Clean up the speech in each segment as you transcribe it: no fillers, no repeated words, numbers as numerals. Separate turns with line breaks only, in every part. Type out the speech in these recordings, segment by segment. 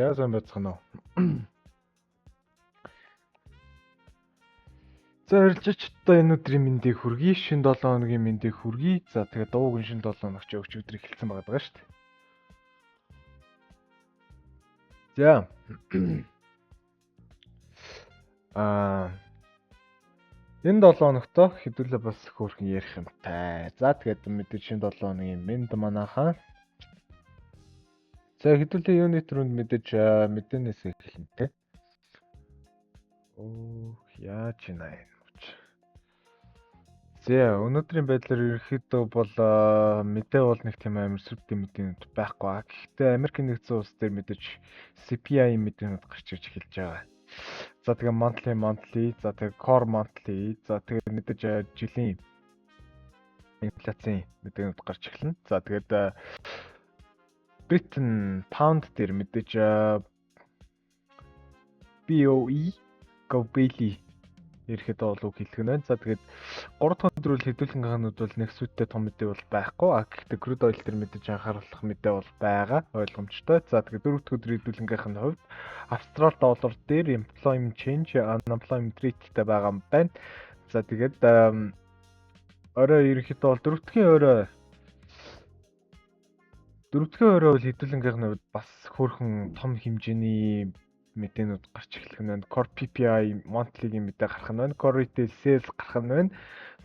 За сайн байцгаана уу. За ярилцчихдээ энэ өдрийн мэндийг хүргэе. Шинэ 7 хоногийн мэндийг хүргэе. За тэгээд дуугийн шинэ 7 хоногч өгч өдөр эхэлсэн байгаа шүү дээ. За. Энэ 7 хоногтой хэдүүлээ бас хөөрхөн ярих юмтай. За тэгээд мэдээж шинэ 7 хоногийн мэнд манайхаа. За хэдүүлээ юуны төрөнд мэдээж мэдээнээс эхэлнэ те. Яаж нэ. За өнөөдрийн байдлаар ерөөхдөө бол мэдээ бол нэг тийм амар сүртэй мэдээнүүд байхгүй. Гэхдээ Америкийн нэгдсэн улс дээр мэдээж CPI мэдээнүүд гарч ирж эхэлж байгаа. За тэгээ monthly, за тэгээ core monthly, за тэгээ мэдээж жилийн инфляцийн мэдээнүүд гарч эхэлнэ. За тэгээд Britain pound дээр мэдээж BOE Bailey ирэхэд бол үг хэлэх нь байна. За тэгээд 3 дахь өдөр бол хэдүүлэнгийнхнүүд бол нэг сүттэй том мэдээ бол байхгүй. Гэхдээ crude oil дээр мэдээж анхааруулах мэдээ бол байгаа. Ойлгомжтой. За тэгээд 4 дахь өдөр хэдүүлэнгийнх нь хувьд Австрали доллар дээр employment change, unemployment rateтэй байгаа юм байна. За тэгээд орой ерөнхийдөө бол 4 дахь орой бол хэдүүлэнгийнх нь хувьд бас хөөрхөн том хэмжээний мэдээнүүд гарч эхлэх нь байна. Core PPI monthly-гийн мэдээ гарах нь байна. Core retail sales гарах нь байна.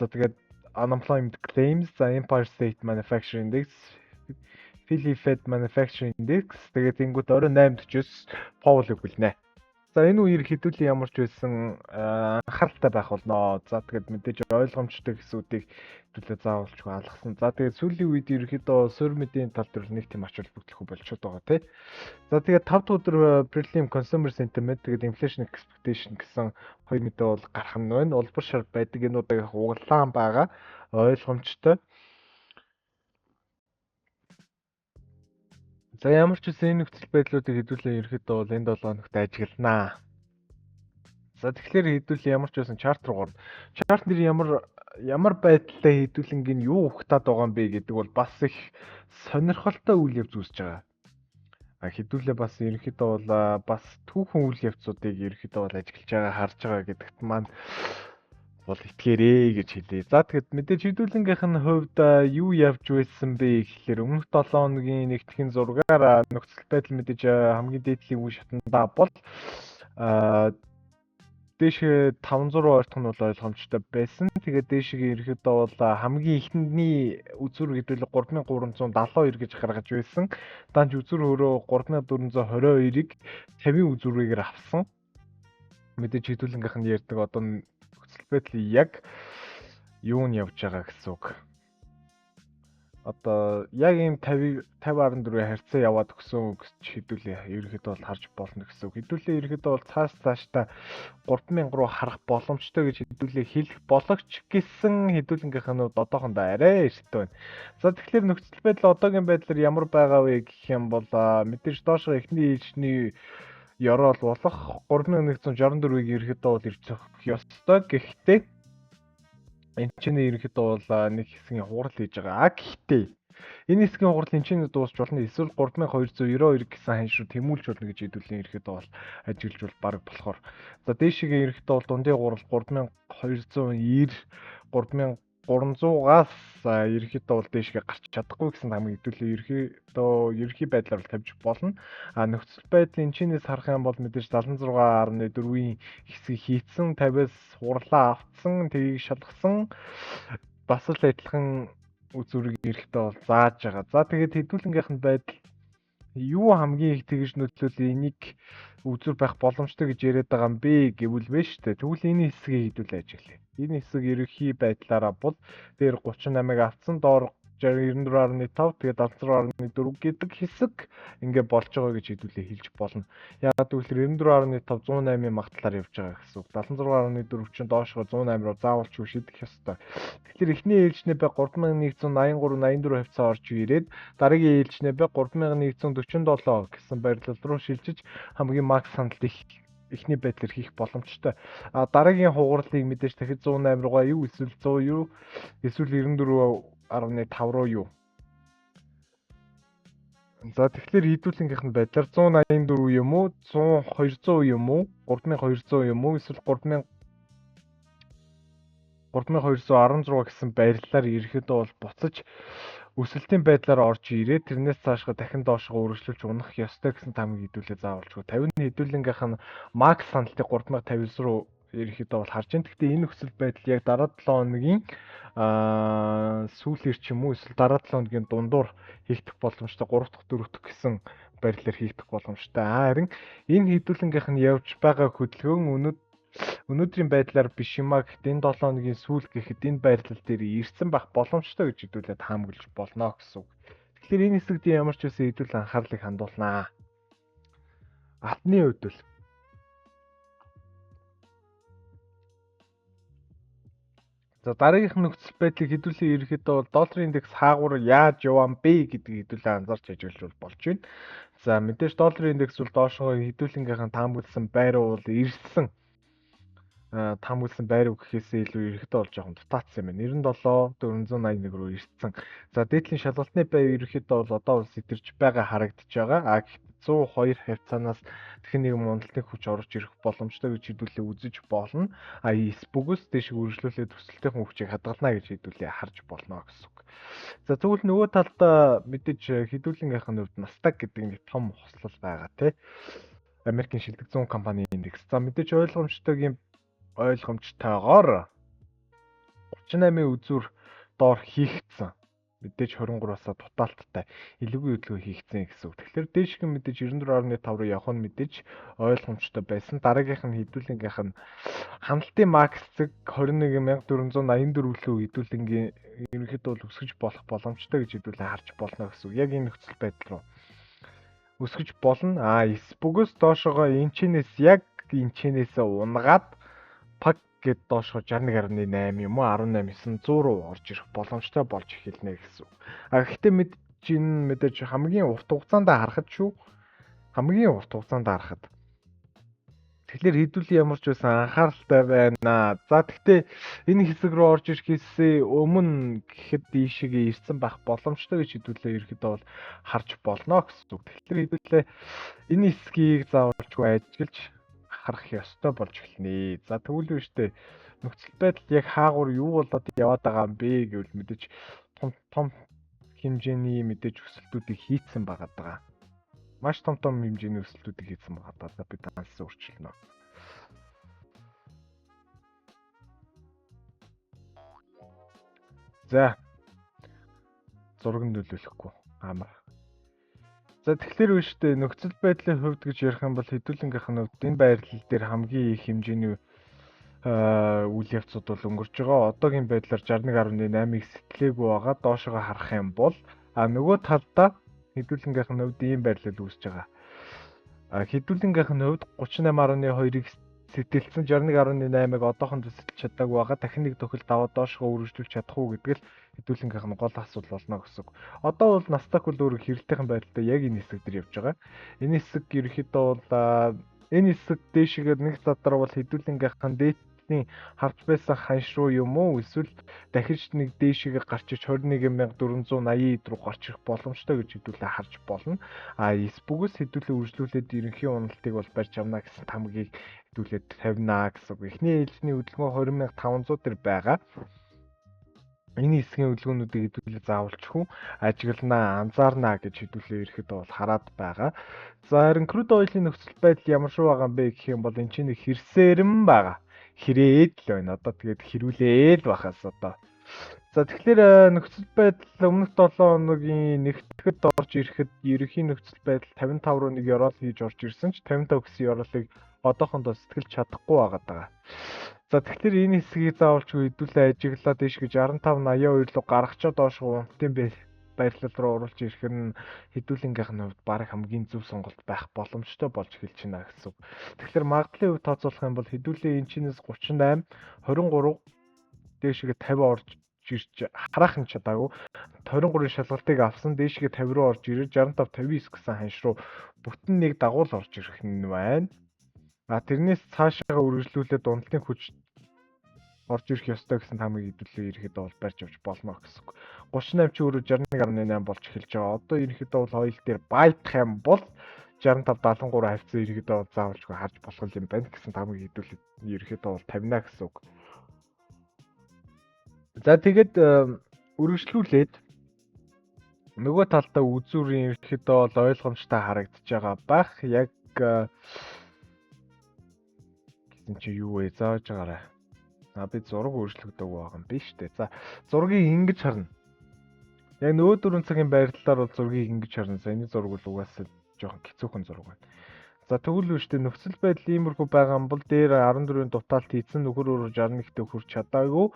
За тэгээд unemployment claims, за Empire State Manufacturing Index, Philly Fed Manufacturing Index, тэгээд тэнгуут орой 8:40-с Powell өгүүлнэ. За энэ үеэр хэдүүлээ ямар ч байсан анхааралтай байх болно. За тэгээд мэдээж ойлгомжтой хэсгүүдийг хэдүүлээ заавалчгүй алгасан. За тэгээд сүүлийн үед ерөөхдөө суурь мэдээний тал дээр нэг тийм ач холбогдолгүй болчиход байгаа тий. За тэгээд 5 дахь өдөр prelim consumer sentiment тэгээд inflation expectation гэсэн хоёр мэдээ бол гарах нь байна. Улбар шар байдаг энүүдийг углаан байгаа. Ойлгомжтой. За ямар ч үсэн энэ нөхцөл байдлуудыг хэдүүлээ ерөөхдөө бол энэ 7 хоногт ажигланаа. За тэгэхээр хэдүүлээ ямар ч үсэн чарт руу горно. Чарт нэр ямар байдлаа хэдүүлэнгийн юу ухтаад байгаа юм бэ гэдэг бол бас их сонирхолтой үйл явц үүсэж байгаа. Хэдүүлээ бас ерөөхдөө бол бас түүхэн үйл явцуудыг ерөөхдөө бол ажиглаж байгаа харж байгаа гэдэгт маань бол итгээрэй гэж хэлээ. За тэгэхэд мэдээж хэдүүлэнгийнх нь хувьд юу явж байсан бэ гэхэлэр өмнөх 7 хоногийн нэгтгэн зургаар нөхцөл байдал мэдээж хамгийн дээдлийн үе шатндаа бол дээшээ 500 ойртох нь бол ойлгомжтой байсан. Тэгээд дээшээ ерөөхдөө бол хамгийн ихний үзүр хэдүүлээ 3372 гэж гаргаж байсан. Данж үзүр өөрөө 3422-ыг 50 үзүрээр авсан. Мэдээж хэдүүлэнгийнх нь ярьдаг одоо нөхцөл байдлын яг юу нь явж байгаа гэсэн үг. Одоо яг ийм 50-14 харьцаа яваад өгсөн гэж хэдүүлээ ерөөхдөө бол харж болно гэсэн үг. Хэдүүлээ ерөөхдөө бол цаашдаа 3000 руу харах боломжтой гэж хэдүүлээ хэлэх боловч гэсэн хэдүүлэнгийнх нь одоохондоо арай эрттэй байна. За тэгэхээр нөхцөл байдал одоогийн байдлаар ямар байгаа вэ гэх юм бол мэдээж доошоо эхний ээлжний ёроол болох 3164-ийг ерөөхдөө бол ирцэх ёстой. Гэхдээ энэ чинь ерөнхийдөө бол нэг хэсгийн хугарал хийж байгаа. Гэхдээ энэ хэсгийн хугарал энэ чинь дуусч болно. Эсвэл 3292 гэсэн хань шүү тэмүүлж болно гэж хэдүүлэн ерөнхийдөө бол ажиглаж бол баг болохоор. За дээшгээ ерөнхийдөө бол дундын гурал 3290, 3300-аас ерөнхийдөө бол дээшгээ гарч чадахгүй гэсэн хамгийн хэдүүлээ ерөнхий байдлаар тавьж болно. Нөхцөл байдал энэ чинээс харах юм бол мэдээж 76.4-ийн хэсгийг хийцэн 50-аас хурлаа автсан, тгийг шалгасан бас л адилхан үзүүрийг ерөнхийдөө бол зааж байгаа. За тэгээд хэдүүлэнгийнх нь байдал юу хамгийн их тэгж нөлөөлөө энийг үзүр байх боломжтой гэж яриад байгаа юм бэ гэвэл вэ штэ. Тэгвэл энэ хэсгийг хэдүүлээ ажиглая. Энэ хэсэг ерөнхий байдлаараа бол дээр 38-ыг авцсан, доор 94.5 тэгээд 76.4 гэдэг хэсэг ингээ болж байгаа гэж хэдүүлээ хэлж болно. Яагаад гэвэл 94.5 108-ийн магтлаар явж байгаа гэсэн үг. 76.4 чинь доошгоо 108 руу заавалчгүй шидэх ёстой. Тэгэхээр эхний ээлжнээ бай 3183-84 хавцаа орж ирээд дараагийн ээлжнээ бай 3147 гэсэн байрлал руу шилжиж хамгийн макс хандлт эхний байдлаар хийх боломжтой. Дараагийн хугарлыг мэдээж дахид 108 руугаа юу эсвэл 100 юу эсвэл 94.5 руу юу За тэгэхээр хийдүүлэнгийнх нь байдлаар 184 юм уу? 200 юм уу? 3200 юм уу? Эсвэл 3216 гэсэн байрлалаар ерөөхдөө бол буцаж өсөлтийн байдлаар орж ирээд тэрнээс цаашгаа дахин доошоо өргөжлүүлж унах ёстой гэсэн тамиг хэдүүлээ заавалчгүй. 50-ны хэдүүлэнгийнх нь макс хандлтыг 3059 руу ерөөхдөө бол харж байна. Гэхдээ энэ нөхцөл байдал яг дараа 7 хоногийн сүүлээр ч юм уу эсвэл дараа 7 хоногийн дундуур хийгдэх боломжтой 3 дахь 4 дахь гэсэн байрлалаар хийгдэх боломжтой. Харин энэ хэдүүлэнгийнх нь явж байгаа хөдөлгөөн өнөөдрийн байдлаар биш юмаа гэхдээ энэ 7 хоногийн сүүл гэхэд энэ байрлал дээр ирсэн байх боломжтой гэж хэдүүлээд хаамжилж болно гэсэн үг. Тэгэхээр энэ хэсэгт ямар ч үсэн хэдүүл анхаарлыг хандуулнаа. Алтны хувьд л за дараагийнх нь нөхцөл байдлыг хэдүүлээ ерөөхдөө бол долларын индекс хаагуур яаж яваан бэ гэдгийг хэдүүлээ анзаарч ажиллаж болж байна. За мэдээж долларын индекс бол доошоо хэдүүлэнгийнхэн таамагласан байруу бол ирсэн таамагласан байруу гэхээсээ илүү ерөөхдөө бол жоохон дутаацсан юм байна. 97,481 руу ирсэн. За дээдлийн шалгалтны байр ерөөхдөө бол одоо бол сэтэрж байгаа харагдаж байгаа. Гэхдээ 102 хавцаанаас дахин нэг мундалтын хүч орж ирэх боломжтой гэж хэдүүлээ үзэж болно. Эсбүгээс дэш үргэлжлүүлээд төсөлтийн хүчийг хадгална гэж хэдүүлээ харж болно гэсэн үг. За тэгвэл нөгөө талдаа мэдээж хэдүүлэнгийнх нь хувьд Nasdaq гэдэг нэг том хослол байгаа тий. Америкийн шилдэг 100 компани индекс. За мэдээж ойлгомжтойгоор 38-ын үзүүр доор хийгдсэн. Мэдээж 23-аас дутаалттай илүүгүй хөдөлгөөн хийгдсэн гэсэн үг. Тэгэхээр дээшгэн мэдээж 94.5 руу явах нь мэдээж ойлгомжтой байсан. Дараагийнх нь хэдүүлэнгийнх нь хандлтын макс зэг 21484 рүү хэдүүлэнгийн ерөнхийдөө бол өсгөж болох боломжтой гэж хэдүүлээ харж болно гэсэн үг. Яг энэ нөхцөл байдал руу өсгөж болно. Эсбүгээс доошогоо энчинээс унгаад пак гэд доошоо 61.8 юм уу 18,900 руу орж ирэх боломжтой болж эхэлнэ гэсэн үг. Гэхдээ мэдээж хамгийн урт хугацаанд харахад тэгэхээр хэдүүлээ ямар ч байсан анхааралтай байна. За гэхдээ энэ хэсэг рүү орж ирэхээс өмнө гэхэд ийшээгээ ирсэн байх боломжтой гэж хэдүүлээ ерөөхдөө бол харж болно гэсэн үг. Тэгэхээр хэдүүлээ энэ хэсгийг заавалчгүй ажиллаж харах ёстой болж эхэлнэ. За тэгвэл үүштэй нөхцөл байдал яг хаагуур юу болоод яваад байгаа юм бэ гэвэл мэдээж том хэмжээний мэдээж өсөлтүүдийг хийцэн байгаад байгаа. Маш том хэмжээний өсөлтүүдийг хийцэн байгаад байгаа. Бид данс өөрчлөнө. За зураг нөлөөлөхгүй амар. За тэгэхээр үүштэй нөхцөл байдлын хувьд гэж ярих юм бол хэдүүлэнгийнх нь хувьд энэ байрлал дээр хамгийн их хэмжээний үйл явцууд бол өнгөрч байгаа. Одоогийн байдлаар 61.8-ыг сэтлээгүй байгаа. Доошоо харах юм бол нөгөө талдаа хэдүүлэнгийнх нь хувьд ийм байрлал үүсэж байгаа. Хэдүүлэнгийнх нь хувьд 38.2-ыг сэтэлсэн 61.8-ыг одоохондоо сэтэлж чадаагүй байгаа. Дахин нэг тохиолд даваад доошоо үргэлжлүүлж чадах уу гэдэг л хэдүүлэнгийнх нь гол асуудал болно гэсэн үг. Одоо бол Nasdaq бол өөр хэрэлтэйхэн байдалтай яг энэ хэсэг дээр явж байгаа. Энэ хэсэг ерөөхдөө бол энэ хэсэг дээшгээ нэг задраа бол хэдүүлэнгийнх нь дээдлийн харж байсан ханш руу юм уу эсвэл дахиж нэг дээшгээ гарч иж 21,480 руу гарч ирэх боломжтой гэж хэдүүлээ харж болно. Эсбүгээс хэдүүлээ үргэлжлүүлээд ерөнхий уналтыг бол барьж авна гэсэн тамгийг хэдүүлээд тавина гэсэн үг. Эхний ээлжний хөдөлгөөн 20,500 төр байгаа. Энэ хэсгийн хөдөлгөөнүүдийг хэдүүлээ заавалчгүй ажигланаа, анзаарнаа гэж хэдүүлээ ерөөхдөө бол хараад байгаа. За харин crude oil-ийн нөхцөл байдал ямар шүү байгаа юм бэ гэх юм бол энэ чинь хэрсээрэн байгаа. Хэрээд л байна. Одоо тэгээд хэрүүлээл бахаас одоо. За тэгэхээр нөхцөл байдал өмнөх 7 хоногийн нэгтгэхэд орж ирэхэд ерөнхий нөхцөл байдал 55 руу нэг ёроол хийж орж ирсэн ч 55 гэсэн ёроолыг одоохондоо сэтгэлж чадахгүй байгаа. За тэгэхээр энэ хэсгийг заавалчгүй хэдүүлээ ажиглаад дэшгэж 6582 руу гаргачаад доошгүй унтын байрлал руу оруулж ирэх нь хэдүүлэнгийнх нь хувьд баг хамгийн зөв сонголт байх боломжтой болж эхэлж байна гэсэн үг. Тэгэхээр магадлалын хувьд тооцоолох юм бол хэдүүлээ энчинээс 38, 23 дэшгээ 50 орж ирж харах нь чадаагүй 23-ын шалгалтыг авсан дэшгээ 50 руу орж ирж 65 59 гэсэн ханш руу бүтэн нэг дагуул орж ирэх нь байна. Тэрнээс цаашаа үргэлжлүүлээд уналтын хүч орж ирэх ёстой гэсэн тамиг хэдүүлээ ерөөхдөө бол барьж авч болно гэсэн. 38 чи өөрөө 61.8 болж эхэлж байгаа. Одоо ерөөхдөө бол хоёул дээр байтах юм бол 65-73 хавцаа ерөөхдөө бол заавалжгүй харж болох юм байна гэсэн тамиг хэдүүлээ ерөөхдөө бол 50 гэсэн үг. За тэгээд үргэлжлүүлээд нөгөө талдаа үзүүрийн ерөөхдөө бол ойлгомжтой харагдаж байгаа байх. Яг гэсэн чи юу вэ? Зааж байгаарай. Би зураг өөрчлөгдөв байгаа юм биш үү? За зургийг ингэж харна. Яг нөгөө 4 цагийн байрлалаар бол зургийг ингэж харна. Саяны зураг бол угаасаа жоохон хэцүүхэн зураг байна. За тэгвэл үүштэй нөхцөл байдал иймэрхүү байгаа юм бол дээр 14-ийн дутаалт хийсэн нөхөр өөрөө 61-т хүрч чадаагүй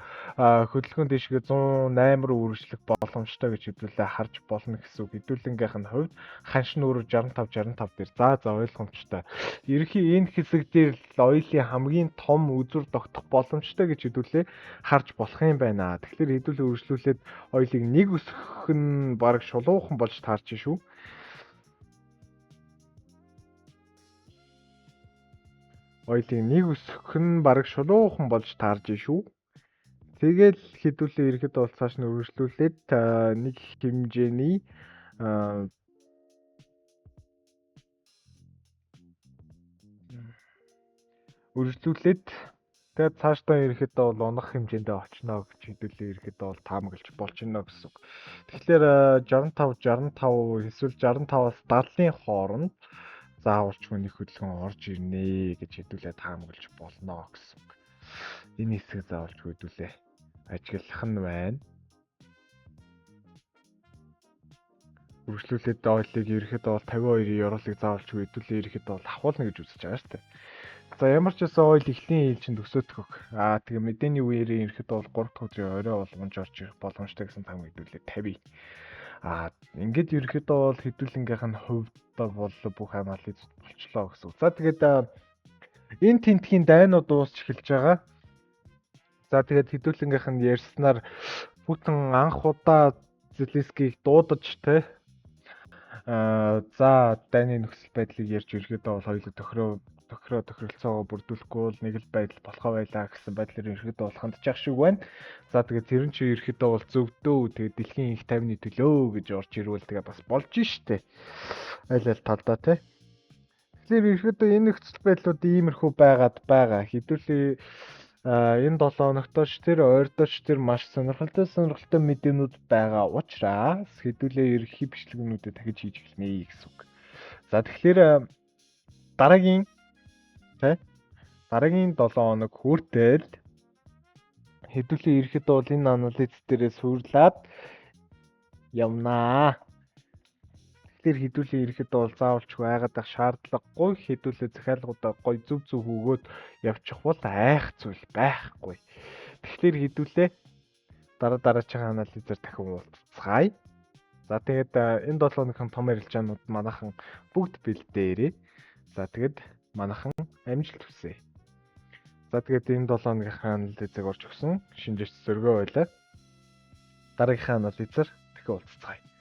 хөдөлгөөн дэшгээ 108 руу үргэлжлэх боломжтой гэж хэвлэлээ харж болно гэсэн үг. Хэдүүлэнгийнх нь хувьд ханшин өөрөө 65 дээр за ойлгомжтой. Ерөнхий энэ хэсэг дээр л оёлын хамгийн том үзүр тогтох боломжтой гэж хэдүүлээ харж болох юм байна. Тэгэхээр хэдүүлээ үргэлжлүүлээд оёлыг нэг өсгөх нь бараг шулуухан болж таарч шүү. Оёлыг нэг өсгөх нь бараг шулуухан болж таарж шүү. Тэгэл хэдүүлээ ирэхэд бол цааш нь үргэлжлүүлээд нэг хэмжээний үргэлжлүүлээд тэгээд цаашдаа ирэхэд бол унах хэмжээндээ очно гэж хэдүүлээ ирэхэд бол таамаглаж болж байна гэсэн үг. Тэгэхээр 65 эсвэл 65-аас 70-ын хооронд заавалчгүй нэг хөдөлгөөн орж ирнэ гэж хэдүүлээ таамаглаж болно гэсэн үг. Энэ хэсэг заавалчгүй хэдүүлээ ажиглах нь байна. Үргэлжлүүлээд оёлыг ирэхэд бол 52-ийн ёроолыг заавалчгүй хэдүүлээ ирэхэд бол ахуулна гэж үзэж байгаа шүү дээ. За ямар ч байсан оёл эхлэн ээлжинд өсөөгөх. Тэгээ мэдээний үеэрээ ирэхэд бол 3 дахь өдрийн орой болгомж орж ирэх боломжтой гэсэн таамаг хэдүүлээ 50. Ингээд ерөөхдөө бол хэдүүлэнгийнх нь хувьд бол бүх анализ болчлоо гэсэн. За тэгээд энэ тентхийн дайнууд дуусч эхэлж байгаа. За тэгээд хэдүүлэнгийнх нь ярьснаар бүтэн анх удаа Зеленскийг дуудаж те за дайны нөхцөл байдлыг ярьж ерөөхдөө бол хоёулаа тохиролцоогоо бүрдүүлэхгүй бол нэг л байдал болохоо байлаа гэсэн байдлаар ерөөхдөө бол хандчих шиг байна. За тэгээд тэр нь чи ерөөхдөө бол зөвдөө тэгээд дэлхийн их тайвны төлөө гэж орж ирвэл тэгээд бас болж штэ. Аль талдаа те. Тэгэхээр ерөөхдөө энэ нөхцөл байдлууд иймэрхүү байгаад байгаа. Хэдүүлээ энэ 7 хоногтооч тэр ойрдооч тэр маш сонирхолтой мэдээнүүд байгаа учраас хэдүүлээ ерөнхий бичлэгнүүдэд дахиж хийж эхэлнэ гэсэн үг. За тэгэхээр дараагийн 7 хоног хүртэл хэдүүлээ ерөөхдөө бол энэ анализ дээрээ суурлаад явнаа. Тэгэхээр хэдүүлээ ерөөхдөө бол заавалчгүй айгаад ах шаардлагагүй. Хэдүүлээ захиалгуудаа гой зөв өгөөд явчих бол айх зүйл байхгүй. Тэгэхээр хэдүүлээ дараагийн анализээр дахин уулзцгаая. За тэгээд энэ 7 хоногийн том ярилцаанууд манайхан бүгд бэлдээрээ. За тэгээд манайхан амжилт хүсье. За тэгээд энэ 7 хоногийнхаа анализыг орж өгсөн шинжээч зөргөө байлаа. Дараагийнхаа анализээр дахин уулзцгаая.